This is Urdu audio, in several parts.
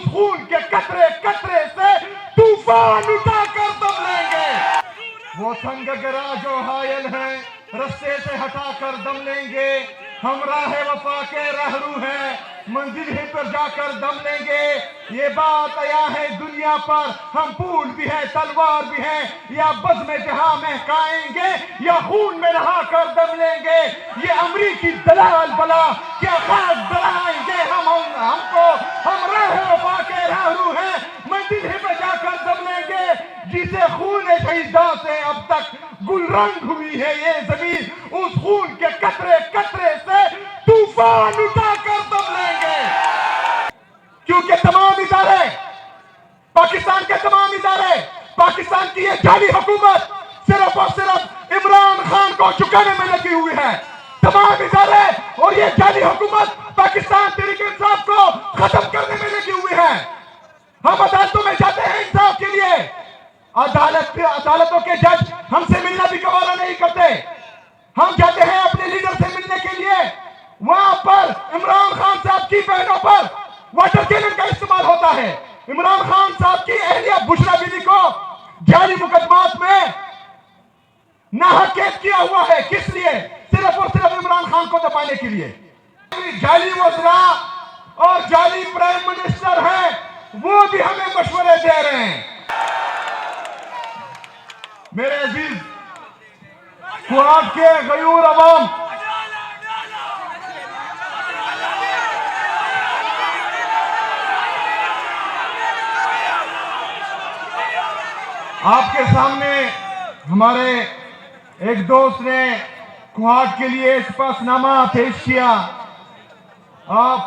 اس خون کے قطرے قطرے سے طوفان اٹھا کر دم لیں گے. وہ تنگ گرا جو حائل ہیں رستے سے ہٹا کر دم لیں گے. ہم راہ وفا کے رہرو ہیں منزل ہی پر جا کر دم لیں گے. یہ بات عیاں ہے دنیا پر ہم پھول بھی ہیں تلوار بھی ہیں. یا بزم جہاں مہکائیں گے یا خون میں نہا کر دم لیں گے. یہ امریکی دلال بلا کیا خاک دلائیں گے ہم کو. ہم راہ وفا کے رہرو ہیں منزل ہی پر جا کر دم لیں گے. جسے خون شہیداں سے اب تک گل رنگ ہوئی ہے یہ زمین اس خون کے قطرے قطرے سے طوفان اٹھا کر دم لیں گے. کیونکہ تمام ادارے پاکستان کے تمام ادارے پاکستان کی یہ جعلی حکومت صرف اور صرف عمران خان کو چکانے میں لگی ہوئی ہے. تمام ادارے اور یہ جعلی حکومت پاکستان تحریک انصاف کو ختم کرنے میں لگی ہوئی ہے. ہم عدالتوں میں جاتے ہیں انصاف کے لیے. عدالتوں کے جج ہم سے ملنا بھی گوارا نہیں کرتے. ہم جاتے ہیں اپنے لیڈر سے ملنے کے لیے. وہاں پر عمران خان صاحب کی بہنوں پر واٹر کینن کا استعمال ہوتا ہے. عمران خان صاحب کی اہلیہ بشرا بیوی کو جعلی مقدمات میں ناحق قید کیا ہوا ہے. کس لیے؟ صرف اور صرف عمران خان کو دبانے کے لیے. جعلی وزراء اور جعلی پرائم منسٹر ہیں وہ بھی ہمیں مشورے دے رہے ہیں. میرے عزیز کوہاٹ کے غیور عوام آپ کے سامنے ہمارے ایک دوست نے کوہاٹ کے لیے سپاسنامہ پیش کیا.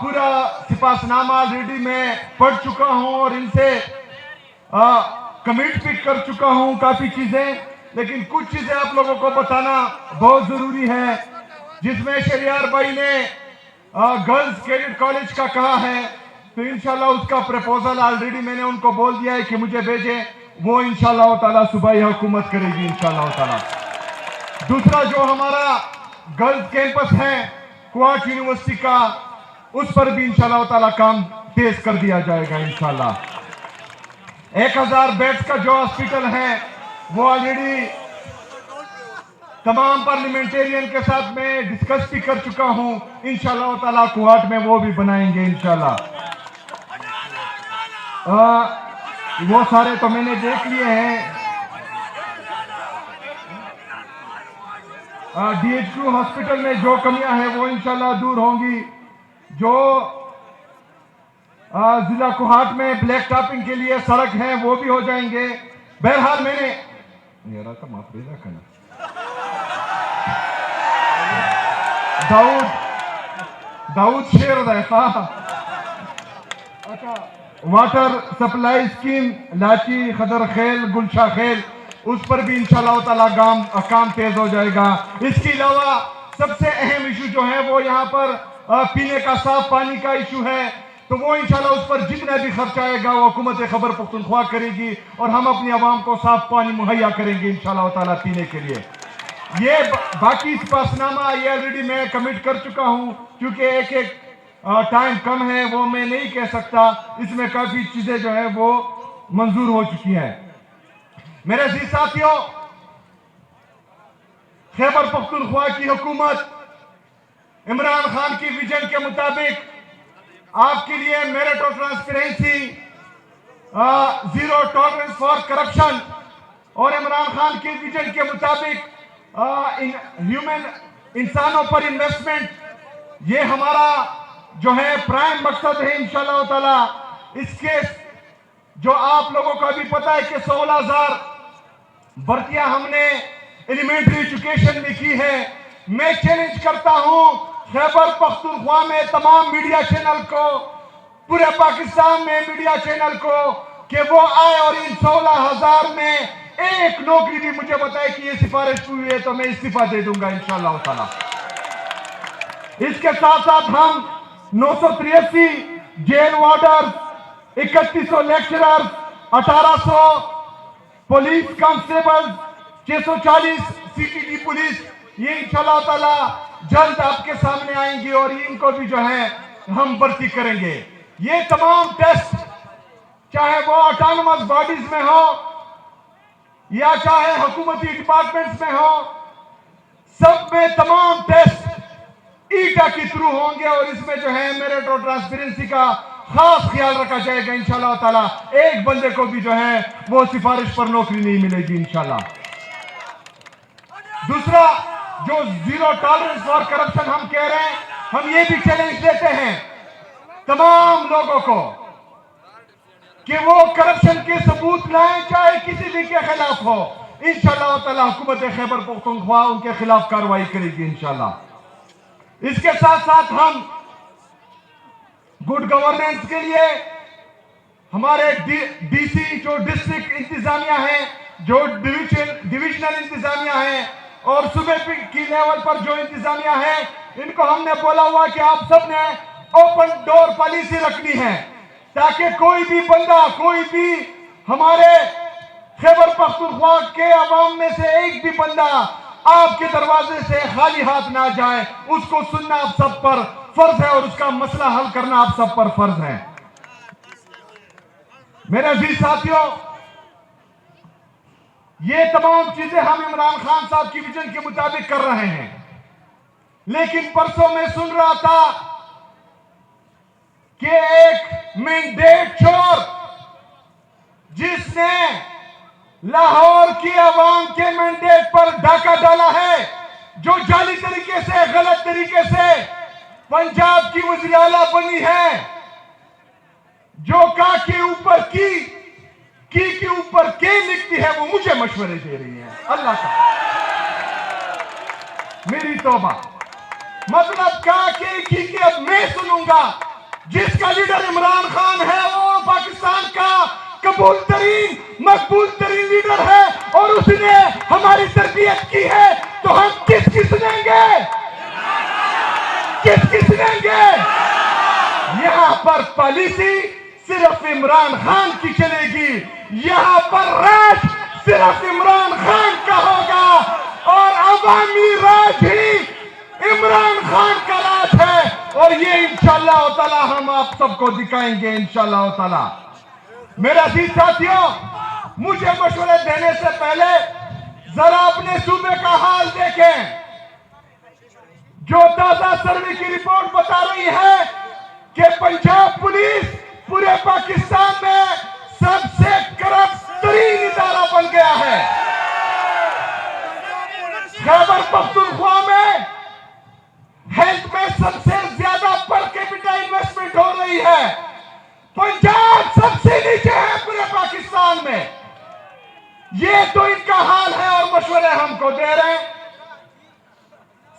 پورا سپاسنامہ آلریڈی میں پڑھ چکا ہوں اور ان سے کمنٹ بھی کر چکا ہوں کافی چیزیں. لیکن کچھ چیزیں آپ لوگوں کو بتانا بہت ضروری ہے جس میں شہریار بھائی نے گرلز کیڈٹ کالج کا کہا ہے. تو انشاءاللہ اس کا پریپوزل آلریڈی میں نے ان کو بول دیا ہے کہ مجھے بھیجیں. وہ انشاءاللہ تعالیٰ صوبائی حکومت کرے گی انشاءاللہ تعالیٰ. دوسرا جو ہمارا گرلز کیمپس ہے کوہاٹ یونیورسٹی کا اس پر بھی انشاءاللہ تعالیٰ کام تیز کر دیا جائے گا انشاءاللہ. 1000 بیڈز کا جو ہاسپٹل ہے وہ آلریڈی تمام پارلیمنٹیرین کے ساتھ میں ڈسکس بھی کر چکا ہوں. انشاءاللہ تعالیٰ کوہاٹ میں وہ بھی بنائیں گے انشاءاللہ. وہ سارے تو میں نے دیکھ لیے ہیں. ڈی ایچ کیو ہاسپٹل میں جو کمیاں ہیں وہ انشاءاللہ دور ہوں گی. جو ضلع کوہاٹ میں بلیک ٹاپنگ کے لیے سڑک ہیں وہ بھی ہو جائیں گے. بہرحال میں نے داؤد شیر رہتا water supply scheme Lachi Khidar Khel Gulsha Khel اس پر بھی انشاءاللہ تعالیٰ کام تیز ہو جائے گا. اس کے علاوہ سب سے اہم ایشو جو ہے وہ یہاں پر پینے کا صاف پانی کا ایشو ہے. تو وہ انشاءاللہ اس پر جتنا بھی خرچ آئے گا وہ حکومت خیبر پختونخوا کرے گی اور ہم اپنی عوام کو صاف پانی مہیا کریں گے انشاءاللہ تعالیٰ پینے کے لیے. یہ باقی سپاسنامہ یہ آلریڈی میں کمٹ کر چکا ہوں کیونکہ ایک ٹائم کم ہے وہ میں نہیں کہہ سکتا. اس میں کافی چیزیں جو ہیں وہ منظور ہو چکی ہیں. میرے عزیز ساتھیوں خیبر پختونخوا کی حکومت عمران خان کی ویژن کے مطابق آپ کے لیے میرٹ اور transparency zero tolerance for corruption اور عمران خان کی ویژن کے مطابق انسانوں پر انویسٹمنٹ یہ ہمارا جو ہے پرائم مقصد ہے انشاءاللہ تعالی. اس کے جو آپ لوگوں کو بھی پتا ہے کہ 16,000 بھرتیاں ہم نے ایلیمنٹری ایجوکیشن میں کی ہے. میں چیلنج کرتا ہوں خیبر پختونخوا میں تمام میڈیا چینل کو پورے پاکستان میں میڈیا چینل کو کہ وہ آئے اور ان 16,000 میں ایک نوکری بھی مجھے بتائے کہ یہ سفارش ہوئی ہے تو میں استعفیٰ دے دوں گا انشاءاللہ تعالی. اس کے ساتھ ساتھ ہم 983 jail warder 3100 lecturer 1800 police constable 640 C T D police یہ انشاءاللہ تعالی جلد آپ کے سامنے آئیں گی اور ان کو بھی جو ہے ہم بھرتی کریں گے. یہ تمام ٹیسٹ چاہے وہ آٹونومس باڈیز میں ہو یا چاہے حکومتی ڈپارٹمنٹس میں ہو، سب میں تمام ٹیسٹ ایٹا کے تھرو ہوں گے، اور اس میں جو ہے میرٹ اور ٹرانسپیرنسی کا خاص خیال رکھا جائے گا انشاءاللہ تعالی۔ ایک بندے کو بھی جو ہے وہ سفارش پر نوکری نہیں ملے گی انشاءاللہ۔ دوسرا، جو زیرو ٹالرنس فار کرپشن ہم کہہ رہے ہیں، ہم یہ بھی چیلنج دیتے ہیں تمام لوگوں کو کہ وہ کرپشن کے ثبوت لائیں، چاہے کسی بھی کے خلاف ہو۔ انشاءاللہ تعالی حکومت خیبر پختونخوا ان کے خلاف کارروائی کرے گی انشاءاللہ۔ اس کے ساتھ ساتھ ہم گڈ گورننس کے لیے ہمارے ڈی سی جو ڈسٹرکٹ انتظامیہ ہیں، جو ڈویژنل انتظامیہ ہیں، اور صوبے کی لیول پر جو انتظامیہ ہیں، ان کو ہم نے بولا ہوا کہ آپ سب نے اوپن ڈور پالیسی رکھنی ہے، تاکہ کوئی بھی بندہ، کوئی بھی ہمارے خیبر پختونخوا کے عوام میں سے ایک بھی بندہ آپ کے دروازے سے خالی ہاتھ نہ جائے۔ اس کو سننا آپ سب پر فرض ہے، اور اس کا مسئلہ حل کرنا آپ سب پر فرض ہے۔ میرے عزیز ساتھیوں، یہ تمام چیزیں ہم عمران خان صاحب کی ویژن کے مطابق کر رہے ہیں، لیکن پرسوں میں سن رہا تھا کہ ایک مینڈیٹ چور جس نے لاہور کی عوام کے مینڈیٹ پر ڈاکہ ڈالا ہے، جو جعلی طریقے سے، غلط طریقے سے پنجاب کی وزیر اعلیٰ بنی ہے، جو کا کے اوپر کی کے اوپر کے لکھتی ہے، وہ مجھے مشورے دے رہی ہے۔ اللہ کا میری توبہ، مطلب کا کے اب میں سنوں گا۔ جس کا لیڈر عمران خان ہے وہ پاکستان کا قبول ترین، مقبول ترین لیڈر ہے، اور اس نے ہماری تربیت کی ہے، تو ہم کس کی سنیں گے؟ کس کی سنیں گے؟ یہاں پر پالیسی صرف عمران خان کی چلے گی، یہاں پر راج صرف عمران خان کا ہوگا، اور عوامی راج ہی عمران خان کا راج ہے، اور یہ انشاءاللہ تعالی ہم آپ سب کو دکھائیں گے انشاءاللہ تعالی۔ میرے عزیز ساتھیوں، مجھے مشورے دینے سے پہلے ذرا اپنے صوبے کا حال دیکھیں۔ جو تازہ سروے کی رپورٹ بتا رہی ہے کہ پنجاب پولیس پورے پاکستان میں سب سے کرپٹ ترین ادارہ بن گیا ہے۔ خیبر پختونخوا میں ہیلتھ میں سب سے زیادہ پر کیپٹا انویسٹمنٹ ہو رہی ہے، پنجاب سب سے نیچے ہے پورے پاکستان میں۔ یہ تو ان کا حال ہے، اور مشورے ہم کو دے رہے ہیں۔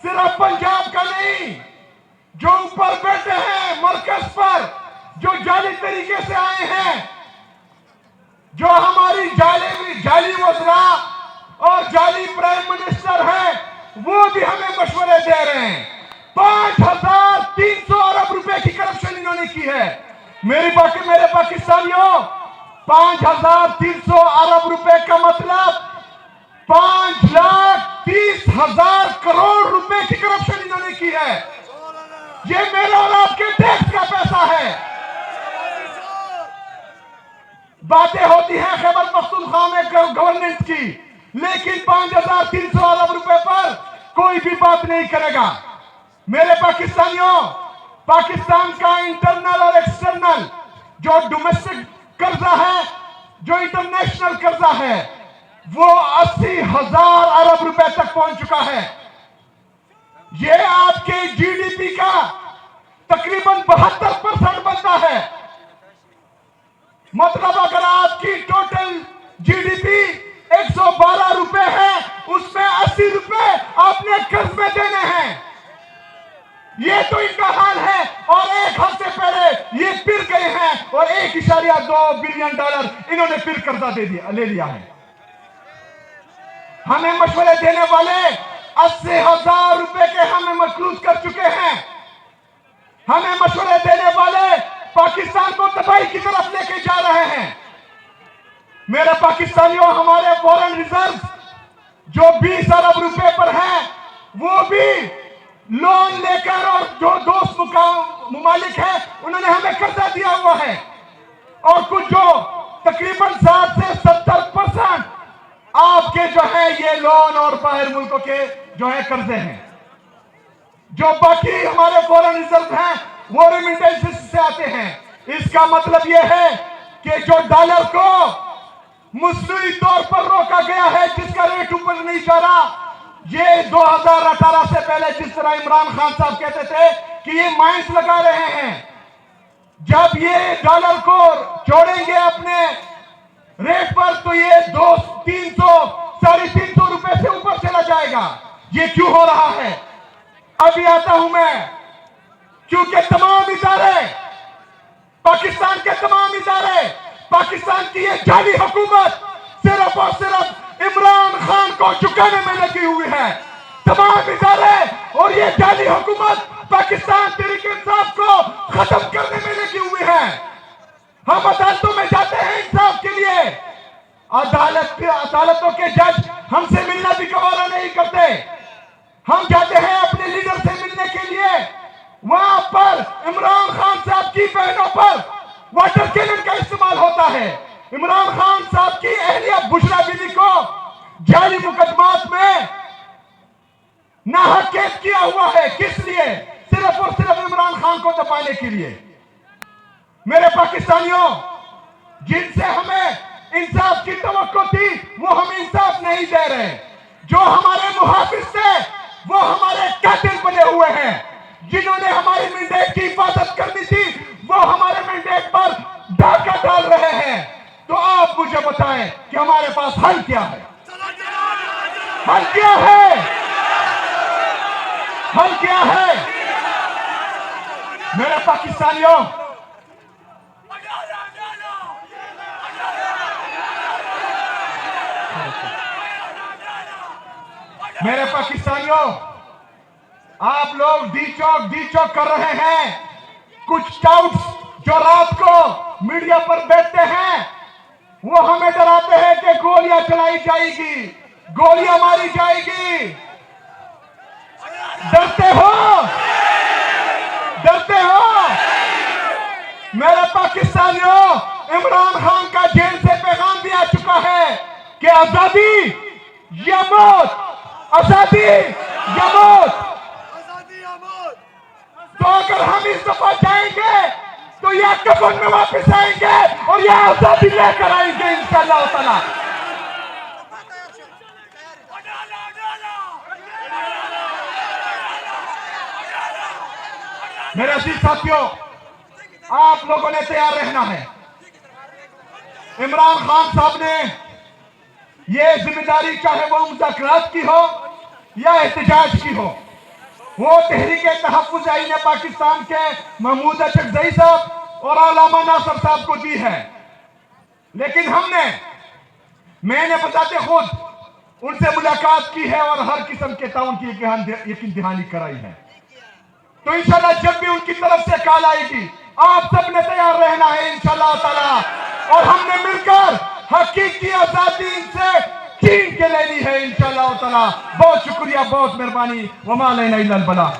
صرف پنجاب کا نہیں، جو اوپر بیٹھے ہیں مرکز پر، جو جعلی طریقے سے آئے ہیں، جو ہماری جعلی وزراء اور جعلی پرائم منسٹر ہیں، وہ بھی ہمیں مشورے دے رہے ہیں۔ 5300 ارب روپے کی کرپشن انہوں نے کی ہے۔ میرے پاکستانیوں، 5300 ارب روپے کا مطلب 5,30,000 کروڑ روپے کی کرپشن انہوں نے کی ہے۔ یہ میرے اور آپ کے ٹیکس کا پیسہ ہے۔ باتیں ہوتی ہیں خیبر پختونخوا میں گورننس کی، لیکن 5300 ارب روپے پر کوئی بھی بات نہیں کرے گا۔ میرے پاکستانیوں، پاکستان کا انٹرنل اور ایکسٹرنل جو ڈومیسٹک قرضہ ہے، جو انٹرنیشنل قرضہ ہے، وہ 80,000 ارب روپے تک پہنچ چکا ہے۔ یہ آپ کے جی ڈی پی کا تقریباً 72% بنتا ہے۔ مطلب اگر آپ کی ٹوٹل جی ڈی پی 112 روپے ہے، اس میں 80 روپے آپ نے قرض میں دینے ہیں۔ یہ تو ان کا حال ہے، اور ایک ہفتے پہلے یہ پھر گئے ہیں، اور 1.2 بلین ڈالر انہوں نے پھر قرضہ لے لیا ہے۔ ہمیں مشورے دینے والے 80,000 روپے کے ہمیں مقروض کر چکے ہیں۔ ہمیں مشورے دینے والے پاکستان کو تباہی کی طرف لے کے جا رہے ہیں۔ میرے پاکستانیوں، ہمارے فورن ریزرو جو 20 ارب روپے پر ہیں، وہ بھی لون لے کر، اور جو دوست ممالک ہیں انہوں نے ہمیں قرضہ دیا ہوا ہے۔ اور کچھ جو تقریباً 60 سے 70% آپ کے جو ہے یہ لون اور باہر ملکوں کے جو ہے قرضے ہیں. جو باقی ہمارے فورن ریزرو ہیں وہ ریمیٹنس سے آتے ہیں. اس کا مطلب یہ ہے کہ جو ڈالر کو مصنوعی طور پر روکا گیا ہے، جس کا ریٹ اوپر نہیں جا رہا، یہ 2018 سے پہلے جس طرح عمران خان صاحب کہتے تھے کہ یہ مائنس لگا رہے ہیں، جب یہ ڈالر کو چھوڑیں گے اپنے ریٹ پر تو یہ 300 350 روپے سے اوپر چلا جائے گا. یہ کیوں ہو رہا ہے؟ ابھی آتا ہوں میں. کیونکہ تمام ادارے، پاکستان کے تمام ادارے، پاکستان کی یہ جعلی حکومت صرف اور صرف عمران خان کو چکانے میں لگی ہوئی ہے. تمام ادارے اور یہ جعلی حکومت پاکستان تحریک انصاف کو ختم کرنے میں لگی ہوئی ہے. ہم عدالتوں میں جاتے ہیں انصاف کے لیے، عدالتوں کے جج ہم سے ملنا بھی گوارا نہیں کرتے. ہم جاتے ہیں اپنے لیڈر سے ملنے کے لیے، وہاں پر عمران خان صاحب کی بہنوں پر واٹر کینن کا استعمال ہوتا ہے. عمران خان صاحب کی اہلیہ بشرا بیوی کو جعلی مقدمات میں ناحق قید کیا ہوا ہے. کس لیے؟ صرف اور صرف عمران خان کو دبانے کے لیے. میرے پاکستانیوں، جن سے ہمیں انصاف کی توقع تھی وہ ہم انصاف نہیں دے رہے. جو ہمارے محافظ تھے وہ ہمارے قاتل بنے ہوئے ہیں. جنہوں نے ہماری مینڈیٹ کی حفاظت کرنی تھی وہ ہمارے مینڈیٹ پر ڈاکہ ڈال رہے ہیں. تو آپ مجھے بتائیں کہ ہمارے پاس حل کیا ہے؟ حل کیا ہے؟ حل کیا ہے؟ میرے پاکستانیوں، میرے پاکستانیوں، آپ لوگ ڈی چوک کر رہے ہیں. کچھ ٹاؤٹس جو رات کو میڈیا پر بیٹھتے ہیں وہ ہمیں ڈراتے ہیں کہ گولیاں چلائی جائے گی، گولیاں ماری جائے گی. ڈرتے ہو؟ ڈرتے ہو؟ میرے پاکستانیوں، عمران خان کا جیل سے پیغام بھی آ چکا ہے کہ آزادی یا موت، آزادی یا موت. تو اگر ہم اس دفعہ جائیں گے تو یا کفن میں واپس آئیں گے اور یا آزادی لے کر آئیں گے انشاءاللہ تعالی. میرے عزیز ساتھیوں، آپ لوگوں نے تیار رہنا ہے. عمران خان صاحب نے یہ ذمہ داری، چاہے وہ مذاکرات کی ہو یا احتجاج کی ہو، وہ تحریک تحفظ آئین پاکستان کے محمود اچکزئی صاحب اور علامہ ناصر صاحب کو دی ہے. لیکن میں نے بذات خود ان سے ملاقات کی ہے اور ہر قسم کے تعاون کی یقین دہانی کرائی ہے. تو انشاءاللہ جب بھی ان کی طرف سے کال آئے گی آپ سب نے تیار رہنا ہے انشاءاللہ تعالی. اور ہم نے مل کر حقیقی آزادی ان سے چھین کے لینی ہے انشاءاللہ تعالی. بہت شکریہ، بہت مہربانی. وما علینا الا البلاغ.